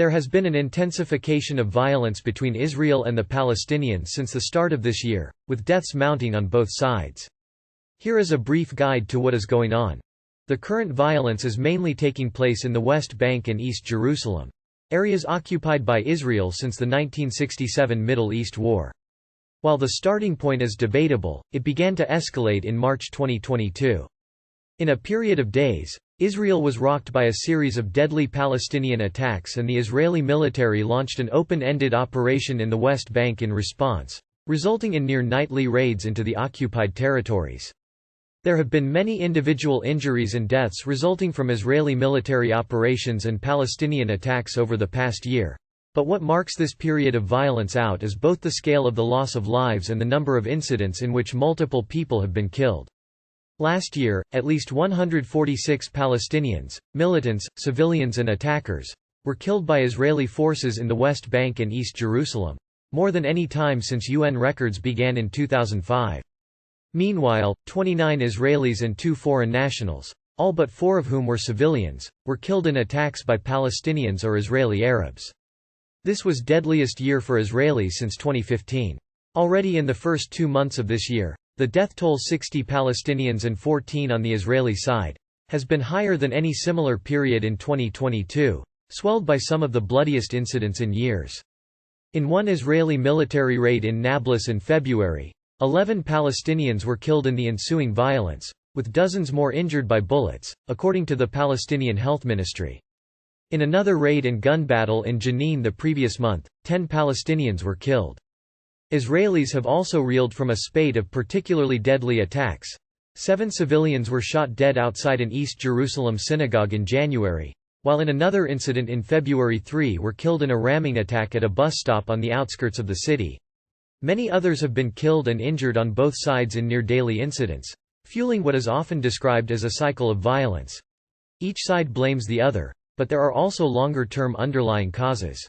There has been an intensification of violence between Israel and the Palestinians since the start of this year, with deaths mounting on both sides. Here is a brief guide to what is going on. The current violence is mainly taking place in the West Bank and East Jerusalem, areas occupied by Israel since the 1967 Middle East War. While the starting point is debatable, it began to escalate in March 2022. In a period of days, Israel was rocked by a series of deadly Palestinian attacks, and the Israeli military launched an open-ended operation in the West Bank in response, resulting in near-nightly raids into the occupied territories. There have been many individual injuries and deaths resulting from Israeli military operations and Palestinian attacks over the past year. But what marks this period of violence out is both the scale of the loss of lives and the number of incidents in which multiple people have been killed. Last year, at least 146 Palestinians, militants, civilians and attackers, were killed by Israeli forces in the West Bank and East Jerusalem, more than any time since UN records began in 2005. Meanwhile, 29 Israelis and 2 foreign nationals, all but 4 of whom were civilians, were killed in attacks by Palestinians or Israeli Arabs. This was deadliest year for Israelis since 2015. Already in the first 2 months of this year, the death toll, 60 Palestinians and 14 on the Israeli side, has been higher than any similar period in 2022, swelled by some of the bloodiest incidents in years. In one Israeli military raid in Nablus in February, 11 Palestinians were killed in the ensuing violence, with dozens more injured by bullets, according to the Palestinian Health Ministry. In another raid and gun battle in Jenin the previous month, 10 Palestinians were killed. Israelis have also reeled from a spate of particularly deadly attacks. 7 civilians were shot dead outside an East Jerusalem synagogue in January, while in another incident in February 3 were killed in a ramming attack at a bus stop on the outskirts of the city. Many others have been killed and injured on both sides in near-daily incidents, fueling what is often described as a cycle of violence. Each side blames the other, but there are also longer-term underlying causes.